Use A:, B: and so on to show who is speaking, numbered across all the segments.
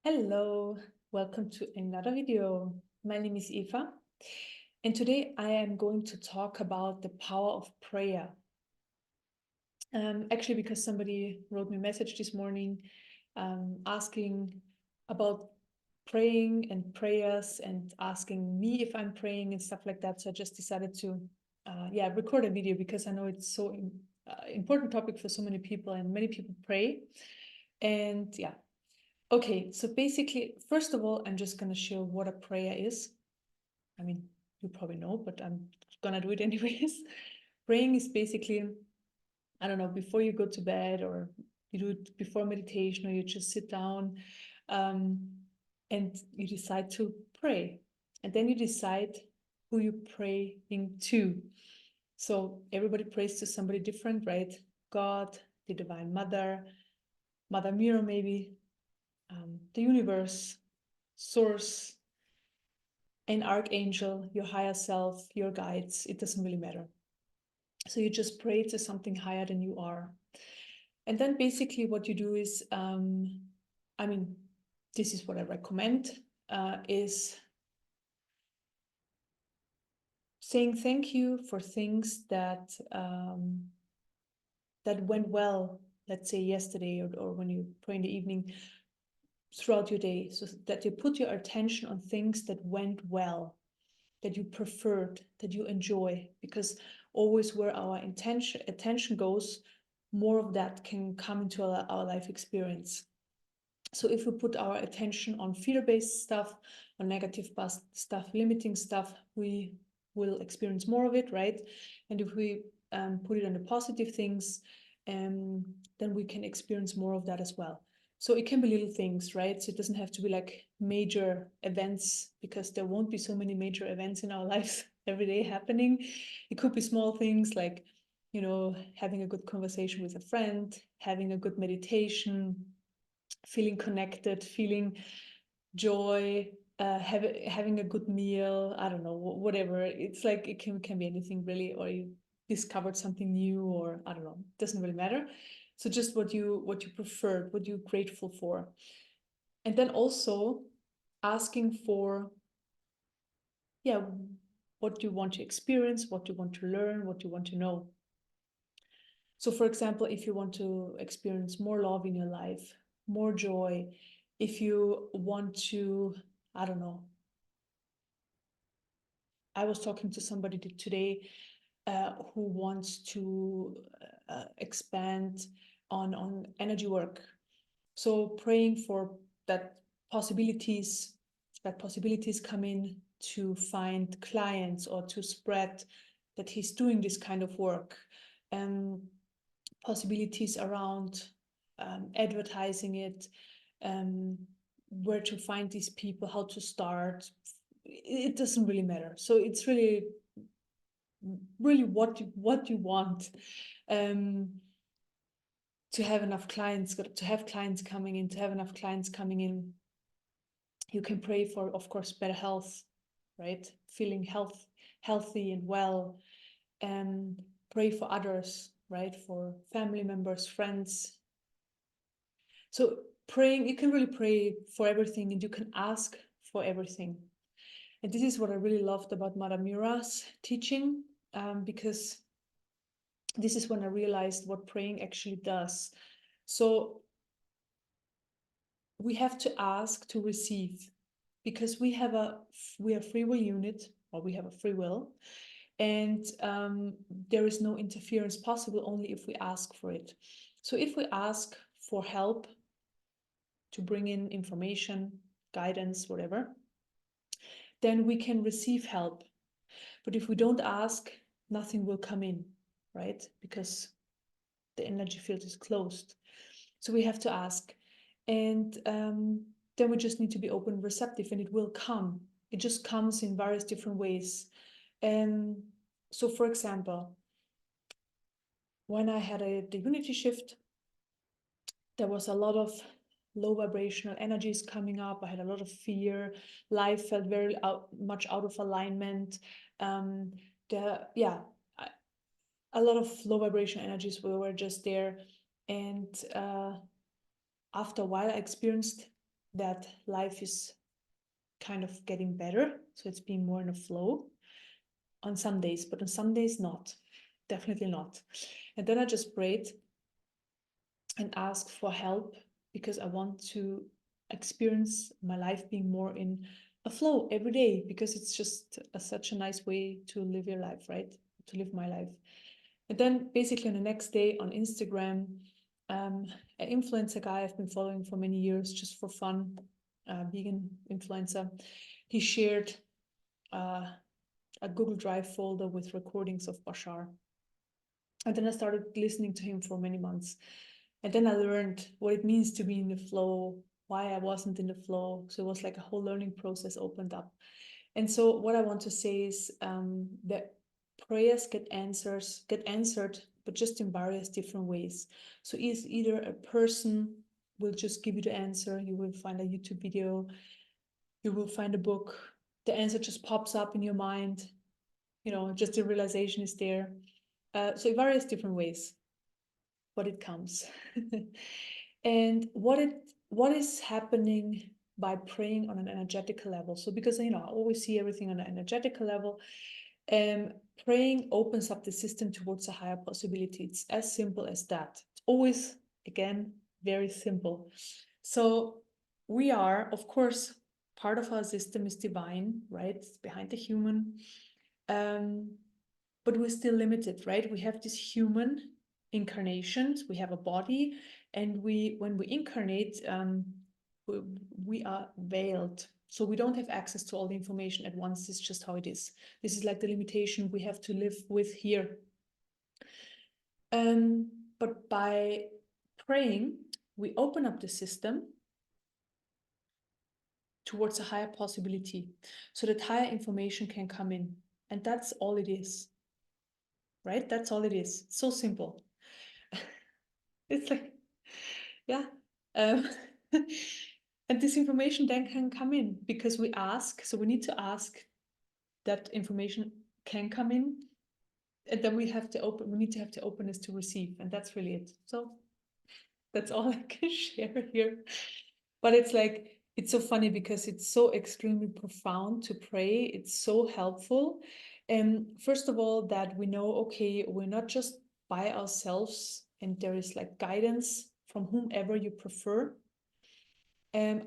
A: Hello, welcome to another video. My name is Eva, and today I am going to talk about the power of prayer. Actually, because somebody wrote me a message this morning asking about praying and prayers and asking me if I'm praying and stuff like that. So I just decided to record a video because I know it's so important topic for so many people and many people pray. And yeah, okay, so basically, first of all, I'm just going to share what a prayer is. I mean, you probably know, but I'm going to do it anyways. Praying is basically, I don't know, before you go to bed or you do it before meditation or you just sit down and you decide to pray. And then you decide who you're praying to. So everybody prays to somebody different, right? God, the Divine Mother, Mother Mirror maybe, the universe, source, an archangel, your higher self, your guides. It doesn't really matter. So you just pray to something higher than you are. And then basically what you do is, this is what I recommend, is saying thank you for things that that went well, let's say yesterday or when you pray in the evening, throughout your day, so that you put your attention on things that went well, that you preferred, that you enjoy, because always where our attention goes, more of that can come into our life experience. So if we put our attention on fear-based stuff, on negative stuff, limiting stuff, we will experience more of it, right? And if we put it on the positive things, then we can experience more of that as well. So it can be little things, right? So it doesn't have to be like major events, because there won't be so many major events in our lives every day happening. It could be small things like, you know, having a good conversation with a friend, having a good meditation, feeling connected, feeling joy, having a good meal. I don't know, whatever. It's like it can be anything really, or you discovered something new, or I don't know. It doesn't really matter. So just what you preferred, what you're grateful for, and then also asking for, yeah, what you want to experience, what you want to learn, what you want to know. So, for example, if you want to experience more love in your life, more joy, if you want to, I don't know, I was talking to somebody today who wants to expand on energy work. So praying for that possibilities come in to find clients or to spread that he's doing this kind of work. Possibilities around advertising it, where to find these people, how to start. It doesn't really matter. So it's really what you want, to have enough clients, to have clients coming in, to have enough clients coming in. You can pray for, of course, better health, right? Feeling healthy and well, and pray for others, right? For family members, friends. So praying, you can really pray for everything, and you can ask for everything. And this is what I really loved about Mother Mira's teaching, because this is when I realized what praying actually does. So we have to ask to receive, because we are free will unit, or we have a free will, and there is no interference possible only if we ask for it. So if we ask for help to bring in information, guidance, whatever, then we can receive help. But if we don't ask, nothing will come in, right? Because the energy field is closed. So we have to ask. And then we just need to be open, receptive, and it will come. It just comes in various different ways. And so, for example, when I had the unity shift, there was a lot of low vibrational energies coming up. I had a lot of fear. Life felt very much out of alignment. A lot of low vibration energies were just there. And after a while, I experienced that life is kind of getting better. So it's being more in a flow on some days, but on some days not, definitely not. And then I just prayed and asked for help because I want to experience my life being more in a flow every day, because it's just such a nice way to live your life, right? To live my life. And then basically on the next day on Instagram, an influencer guy I've been following for many years just for fun, vegan influencer, he shared a Google Drive folder with recordings of Bashar. And then I started listening to him for many months. And then I learned what it means to be in the flow, why I wasn't in the flow. So it was like a whole learning process opened up. And so what I want to say is that prayers get answered, but just in various different ways. So is either a person will just give you the answer, you will find a YouTube video, you will find a book, the answer just pops up in your mind, just the realization is there. So in various different ways, but it comes. And what is happening by praying on an energetical level? So because I always see everything on an energetical level, praying opens up the system towards a higher possibility. It's as simple as that. It's always, again, very simple. So we are, of course, part of our system is divine, right? It's behind the human. But we're still limited, right? We have these human incarnations, we have a body, and when we incarnate, we are veiled. So we don't have access to all the information at once. It's just how it is. This is like the limitation we have to live with here. But by praying, we open up the system towards a higher possibility so that higher information can come in. And that's all it is, right? That's all it is. It's so simple. It's like, yeah. And this information then can come in because we ask. So we need to ask that information can come in. And then we need to have the openness to receive. And that's really it. So that's all I can share here. But it's so funny because it's so extremely profound to pray. It's so helpful. And first of all, that we know, okay, we're not just by ourselves and there is like guidance from whomever you prefer.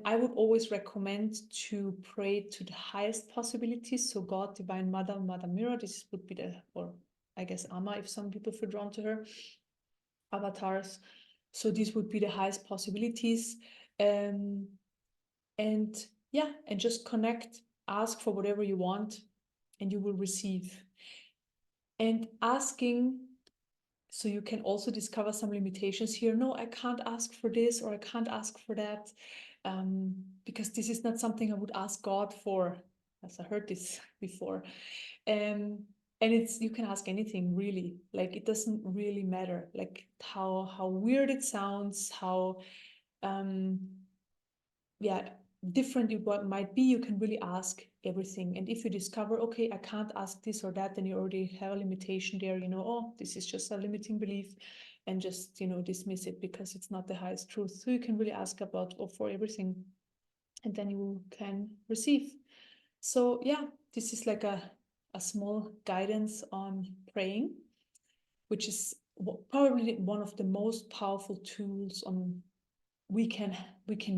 A: I would always recommend to pray to the highest possibilities. So God, Divine Mother, Mother Mirror, this would be or I guess Amma, if some people feel drawn to her, avatars. So these would be the highest possibilities. And yeah, and just connect, ask for whatever you want, and you will receive. And asking, so you can also discover some limitations here. No, I can't ask for this or I can't ask for that, because this is not something I would ask God for, as I heard this before. And you can ask anything really, like it doesn't really matter, like how weird it sounds, how different it might be, you can really ask everything. And if you discover, okay, I can't ask this or that, then you already have a limitation there, oh, this is just a limiting belief, and just, dismiss it because it's not the highest truth. So you can really ask about or for everything, and then you can receive. So yeah, this is like a small guidance on praying, which is probably one of the most powerful tools we can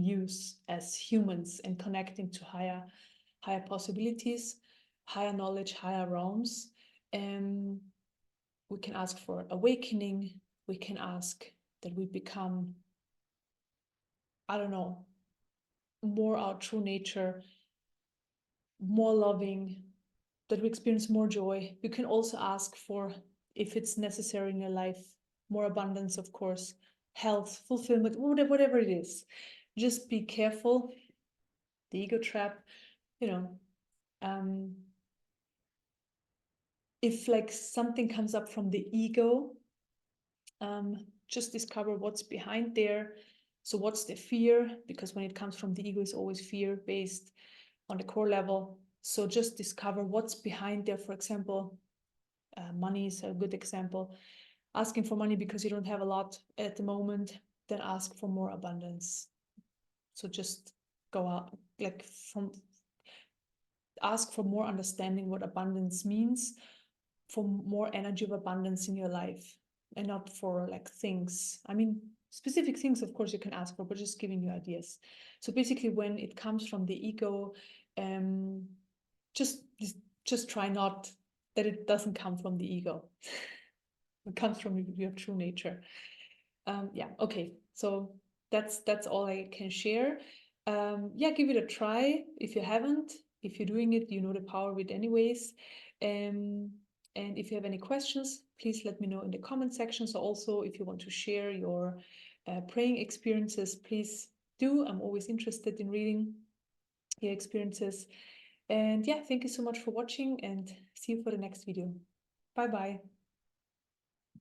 A: use as humans in connecting to higher possibilities, higher knowledge, higher realms. And we can ask for awakening. We can ask that we become, I don't know, more our true nature, more loving, that we experience more joy. You can also ask for, if it's necessary in your life, more abundance, of course, health, fulfillment, whatever it is. Just be careful. The ego trap, if like something comes up from the ego, just discover what's behind there. So what's the fear? Because when it comes from the ego, it's always fear based on the core level. So just discover what's behind there. For example, money is a good example. Asking for money because you don't have a lot at the moment, then ask for more abundance. So just go out, like ask for more understanding what abundance means, for more energy of abundance in your life, and not for like things. I mean, specific things, of course, you can ask for, but just giving you ideas. So basically, when it comes from the ego, just try not that it doesn't come from the ego. It comes from your true nature. Yeah, okay. So that's all I can share. Yeah, give it a try if you haven't. If you're doing it, you know the power of it anyways. And if you have any questions, please let me know in the comment section. So also, if you want to share your praying experiences, please do. I'm always interested in reading your experiences. And yeah, thank you so much for watching, and see you for the next video. Bye bye.